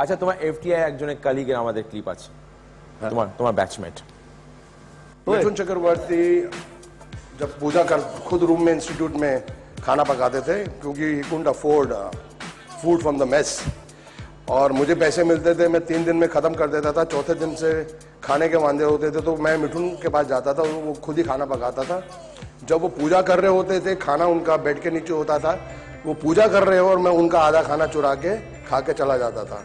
আচ্ছা, তোমার এফটিআই একজনের কলিগের আমাদের ক্লিপ আছে, তোমার बैचमेट मिथुन चक्रवर्ती जब पूजा कर खुद रूम में इंस्टीट्यूट में खाना पकाते थे क्योंकि he couldn't afford food from the mess, और मुझे पैसे मिलते थे, मैं 3 दिन में खत्म कर देता था। चौथे दिन से खाने के वांदे होते थे तो मैं मिथुन के पास जाता था, वो खुद ही खाना पकाता था। जब वो पूजा कर रहे होते थे, खाना उनका बेड के नीचे होता था, वो पूजा कर रहे हो और मैं उनका आधा खाना चुरा के खा के चला जाता था।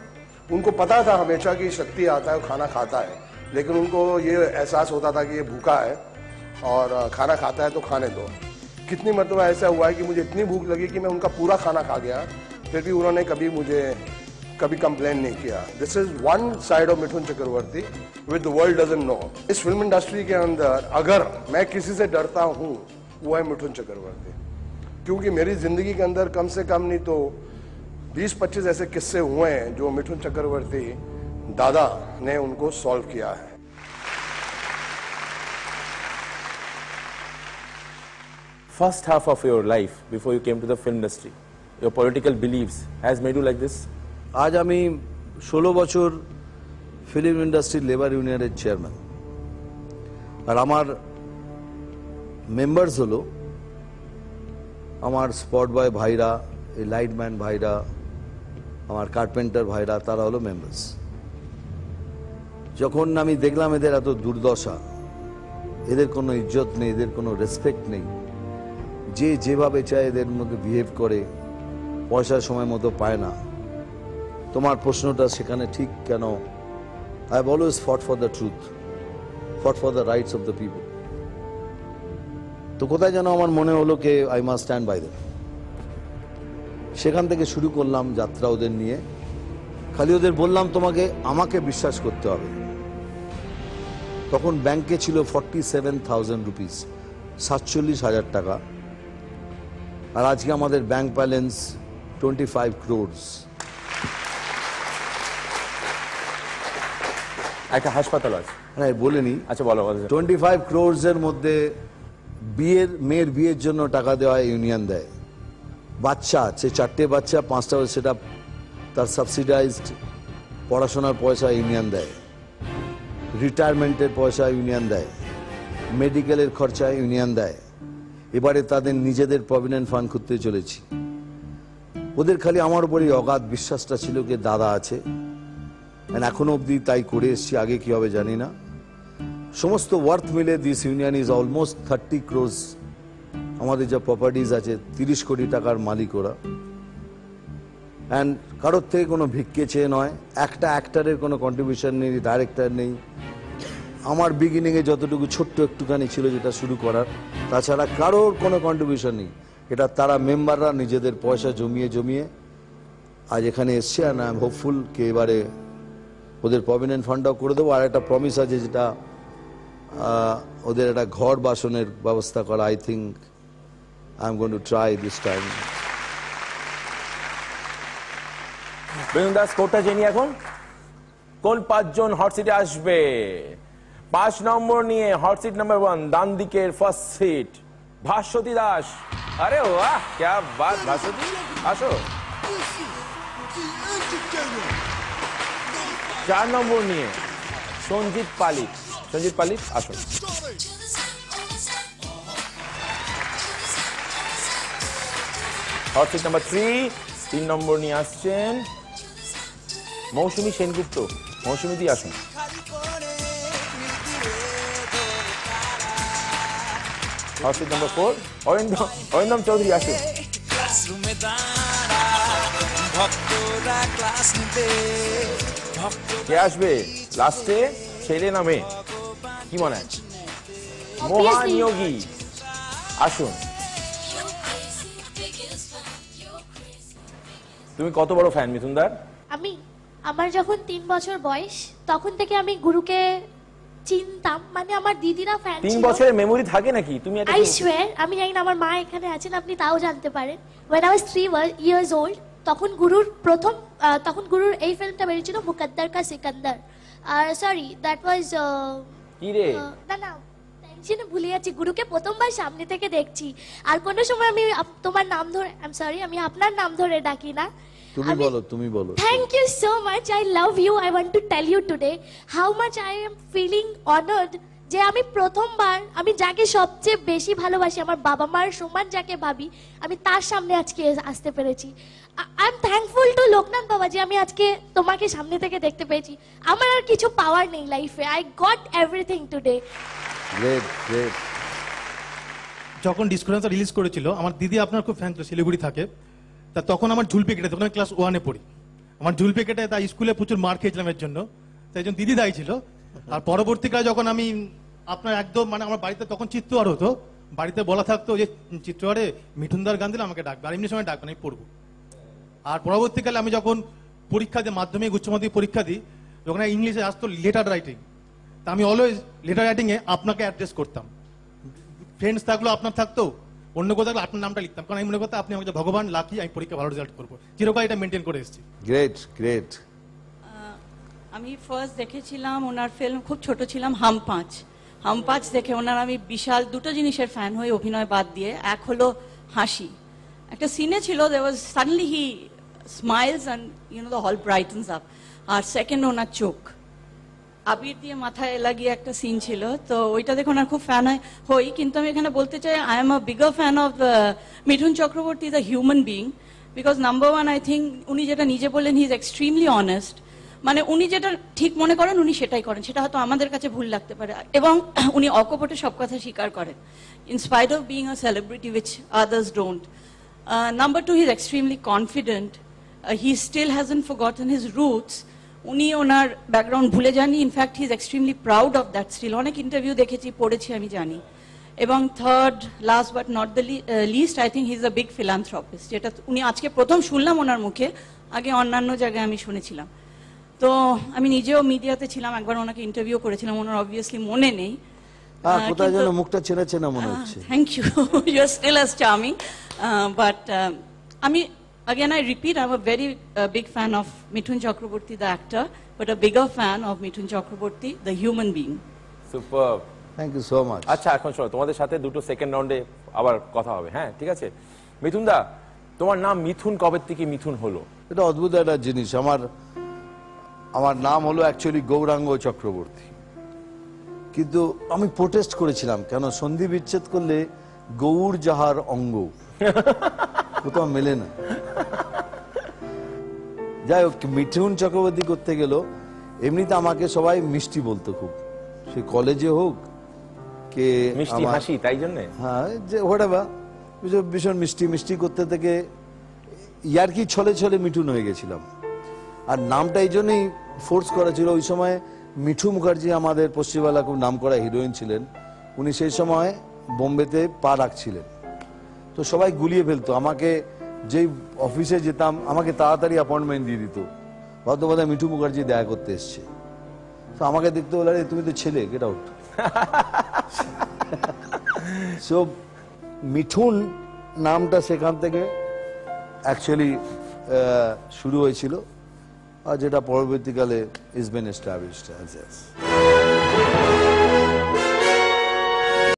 उनको पता था हमेशा कि शक्ति आता है, खाना खाता है, लेकिन उनको ये एहसास होता था कि ये भूखा है और खाना खाता है तो खाने दो। कितनी मरतबा ऐसा हुआ है कि मुझे इतनी भूख लगी कि मैं उनका पूरा खाना खा गया, फिर भी उन्होंने कभी कंप्लेन नहीं किया। This is one side of Mithun Chakraborty with the world doesn't know. इस फिल्म इंडस्ट्री के अंदर अगर मैं किसी से डरता हूँ वो है मिथुन चक्रवर्ती, क्योंकि मेरी जिंदगी के अंदर कम से कम नहीं तो 20-25 ऐसे किस्से हुए हैं जो मिथुन चक्रवर्ती दादा ने उनको सॉल्व किया है। First half of your life before you came to the film industry, your political beliefs has made you like this? আজ আমি 16 বছর ফিল্ম ইন্ডাস্ট্রি লেবার ইউনিয়নের চেয়ারম্যান, আর আমার মেম্বার্স হলো আমার স্পট বয় ভাইরা, এই লাইটম্যান ভাইরা, আমার কার্পেন্টার ভাইরা, তারা হলো মেম্বার্স। যখন আমি দেখলাম এদের এত দুর্দশা, এদের কোনো ইজ্জত নেই, এদের কোনো রেসপেক্ট নেই, যে যেভাবে চায় এদের মধ্যে বিহেভ করে, পয়সার সময় মতো পায় না, তোমার প্রশ্নটা সেখানে ঠিক কেন? I have always fought for the truth, fought for the rights of the people. তো কোথায় যেন আমার মনে হলো কে I must stand by them. সেখান থেকে শুরু করলাম যাত্রা ওদের নিয়ে। খালি ওদের বললাম আমাকে বিশ্বাস করতে হবে। তখন ব্যাংকে ছিল 47,000 রুপিস, 47,000 টাকা, আর আজকে আমাদের ব্যাংক ব্যালেন্স 25 crores। একটা হাসপাতাল আছে, হ্যাঁ বলিনি। আচ্ছা বলো। 25 crores এর মধ্যে মেয়ের বিয়ের জন্য টাকা দেওয়া ইউনিয়ন দেয়। বাচ্চা আছে 4টে বাচ্চা, 5টা সেটা তার সাবসিডাইজড পড়াশোনার পয়সা ইউনিয়ন দেয়, রিটায়ারমেন্টের পয়সা ইউনিয়ন দেয়, মেডিকেলের খরচা ইউনিয়ন দেয়। এবারে তাদের নিজেদের প্রভিডেন্ট ফান্ড করতে চলেছি। ওদের খালি আমার উপরই অগাধ বিশ্বাসটা ছিল যে দাদা আছে, এখনো অবধি তাই করে এসছি, আগে কি হবে জানি না। সমস্ত ওয়ার্থ মিলে this union is almost 30 crores। আমাদের যা প্রপার্টিজ আছে 30 কোটি টাকার মালিক ওরা। অ্যান্ড কারোর থেকে কোনো ভিক্ষে চেয়ে নয়, একটা অ্যাক্টারের কোনো কন্ট্রিবিউশন নেই, ডাইরেক্টর নেই। আমার বিগিনিংয়ে যতটুকু ছোট্ট একটুখানি ছিল যেটা শুরু করার, তাছাড়া কারোর কোনো কন্ট্রিবিউশন নেই। এটা তারা মেম্বাররা নিজেদের পয়সা জমিয়ে জমিয়ে আজ এখানে এসছে। অ্যান্ড আই এম হোপফুল কে এবারে ওদের প্রভিডেন্ট ফান্ডটাও করে দেবো। আর একটা প্রমিস আছে যেটা ওদের একটা ঘর বাসনের ব্যবস্থা করা। I think I am going to try this time. বেনুদা স্কোরটা জেনি এখন কোন 5 জন হট সিটে আসবে? 5 নম্বর নিয়ে হট সিট নাম্বার 1, ডান দিকের ফার্স্ট সিট, ভাস্বতী দাস। আরে বাহ, क्या बात ভাস্বতী, আসো। 4 নম্বর নিয়ে সঞ্জিত পালিত। সঞ্জিত পালিত, আসো। হট সিট নাম্বার 3 নম্বর নিয়ে আসছেন মৌসুমী সেনগুপ্ত। মৌসুমী দি আসুন। Hot seat number 4 Arindam Chowdhury, আসুন। কে আসবে লাস্টে, ছেলে না মেয়ে, কি মনে হয়? মহানিয়োগী, আসুন। তুমি কত বড় ফ্যান মিথুনদার? আমার যখন 3 বছর বয়স তখন থেকে আমি গুরুকে চিনতাম, মানে আমার দিদিরা ফ্যান ছিল। 3 বছরের মেমোরি থাকে নাকি? তুমি এটা আই সোয়্যার, আমি জানি না, আমার মা এখানে আছেন, আপনি তাও জানতে পারেন। when I was 3 years old তখন গুরুর এই ফিল্মটা বেরিয়েছিল, মুকদ্দর কা সিকান্দার। আর সরি, দ্যাট ওয়াজ কি রে, না টেনশনে ভুলে যাচ্ছি। গুরুকে প্রথমবার সামনে থেকে দেখছি। আর কোনো সময় আমি তোমার নাম ধরে, আই এম সরি, আমি আপনার নাম ধরে ডাকি না। তুমি বলো Thank you so much. I love you. I want to tell you today how much I am feeling honored যে আমি প্রথমবার আমি যাকে সবচেয়ে বেশি ভালোবাসি, আমার বাবা মার সমান যাকে ভাবি, আমি তার সামনে আজকে আসতে পেরেছি। I am thankful to Loknath বাবা যে আমি আজকে তোমাকে সামনে থেকে দেখতে পেয়েছি। আমার আর কিছু পাওয়ার নেই লাইফে। I got everything today. Great great. যখন ডিসকোরেন্সটা রিলিজ করেছিল, আমার দিদি আপনার খুব ফ্যান ছিল, শিলিগুড়ি থাকে। তা তখন আমার ঝুলপি কেটে, তখন আমি ক্লাস 1-এ পড়ি, আমার ঝুলপি কেটে তাই স্কুলে প্রচুর মার খেয়েছিলাম এর জন্য। তাই একজন দিদি দায়ী ছিল। আর পরবর্তীকালে যখন আমি আপনার একদম মানে আমার বাড়িতে তখন চিত্তহার হতো, বাড়িতে বলা থাকতো যে চিত্তহারে মিঠুনদার গান দিলে আমাকে ডাকবে, আর এমনি সময় ডাকবে না, আমি পড়বো। আর পরবর্তীকালে আমি যখন পরীক্ষা দিই, মাধ্যমিক উচ্চ মাধ্যমিক পরীক্ষা দিই, যখন ইংলিশে আসতো লেটার রাইটিং, তা আমি অলওয়েজ লেটার রাইটিংয়ে আপনাকে অ্যাড্রেস করতাম। ফ্রেন্ডস থাকলো, আপনার থাকতো, অন্য কোথাও থাকলে আপনার নামটা লিখতাম, কারণ আমি মনে করতাম আপনি আমাকে ভগবান, লাকি, আমি পরীক্ষা ভালো রেজাল্ট করবো। চিরকাল এটা মেনটেন করে এসেছি। Great great. আমি ফার্স্ট দেখেছিলাম ওনার ফিল্ম, খুব ছোট ছিলাম, হাম পাঁচ দেখে ওনার আমি বিশাল দুটো জিনিসের ফ্যান হই অভিনয় বাদ দিয়ে। এক হলো হাসি, একটা সিনে ছিল, there was suddenly he smiles and you know the hall brightens up. আর সেকেন্ড ওনার চোখ, আবির দিয়ে মাথায় লাগিয়ে একটা সিন ছিল, তো ওইটা দেখে ওনার খুব ফ্যান হই। কিন্তু আমি এখানে বলতে চাই, I am a bigger fan of Mithun Chakraborty the human being, because number one I think উনি যেটা নিজে বললেন, হি ইজ এক্সট্রিমলি অনেস্ট। মানে উনি যেটা ঠিক মনে করেন উনি সেটাই করেন, সেটা হয়তো আমাদের কাছে ভুল লাগতে পারে, এবং উনি অকপটে সব কথা স্বীকার করেন, in spite of being a celebrity which others don't. Number two, he is extremely confident, he still hasn't forgotten his roots, উনি ওনার ব্যাকগ্রাউন্ড ভুলে যাননি, in fact he is extremely proud of that still. অনেক ইন্টারভিউ দেখেছি, পড়েছি, আমি জানি। এবং third, last but not the least, I think he is a big philanthropist, যেটা উনি আজকে প্রথম শুনলাম ওনার মুখে, আগে অন্যান্য জায়গায় আমি শুনেছিলাম। তো আমি নিজেও মিডিয়াতে ছিলাম, একবার ওনাকে ইন্টারভিউ করেছিলাম, ওনার অবভিয়াসলি মনে নেই। কোথায় যেন মুখটা চেনা চেনা মনে হচ্ছে। Thank you, you are still as charming, but আমি again I repeat, I'm a very big fan of Mithun Chakraborty the actor, but a bigger fan of Mithun Chakraborty the human being. Super, thank you so much. আচ্ছা এখন শোনো, তোমাদের সাথে দুটো second রাউন্ডে আবার কথা হবে, হ্যাঁ ঠিক আছে। মিথুন দা, তোমার নাম মিথুন কবে থেকে মিথুন হলো? এটা অদ্ভুত একটা জিনিস। আমার নাম হলো অ্যাকচুয়ালি গৌরাঙ্গ চক্রবর্তী, কিন্তু আমি প্রোটেস্ট করেছিলাম, কেন সন্ধি বিচ্ছেদ করলে গৌর যাহার অঙ্গ কোথাও মেলে না। যাই হোক, মিঠুন চক্রবর্তী করতে গেল, এমনিতে আমাকে সবাই মিষ্টি বলতো খুব, সে কলেজে হোক কে মিষ্টি হাসি, তাই জন্য হ্যাঁ যে হোয়াটএভার, ভীষণ মিষ্টি মিষ্টি করতে থেকে ইয়ার্কি ছলে ছলে মিঠুন হয়ে গেছিলাম। আর নামটা এই জন্যই ফোর্স করা ছিল, ওই সময় মিঠু মুখার্জি আমাদের পশ্চিমবাংলা খুব নাম করা হিরোইন ছিলেন, উনি সেই সময় বোম্বেতে পা রাখছিলেন, তো সবাই গুলিয়ে ফেলতো আমাকে। যেই অফিসে যেতাম আমাকে তাড়াতাড়ি অ্যাপয়েন্টমেন্ট দিয়ে দিত, হয়তো বোধহয় মিঠু মুখার্জি দেখা করতে এসছে, তো আমাকে দেখতে বলে, আরে তুমি তো ছেলে, গেট আউট। সো মিঠুন নামটা সেখান থেকে অ্যাকচুয়ালি শুরু হয়েছিল, আর যেটা পরবর্তীকালে ইজ বিন এস্টাবলিশড অ্যাজ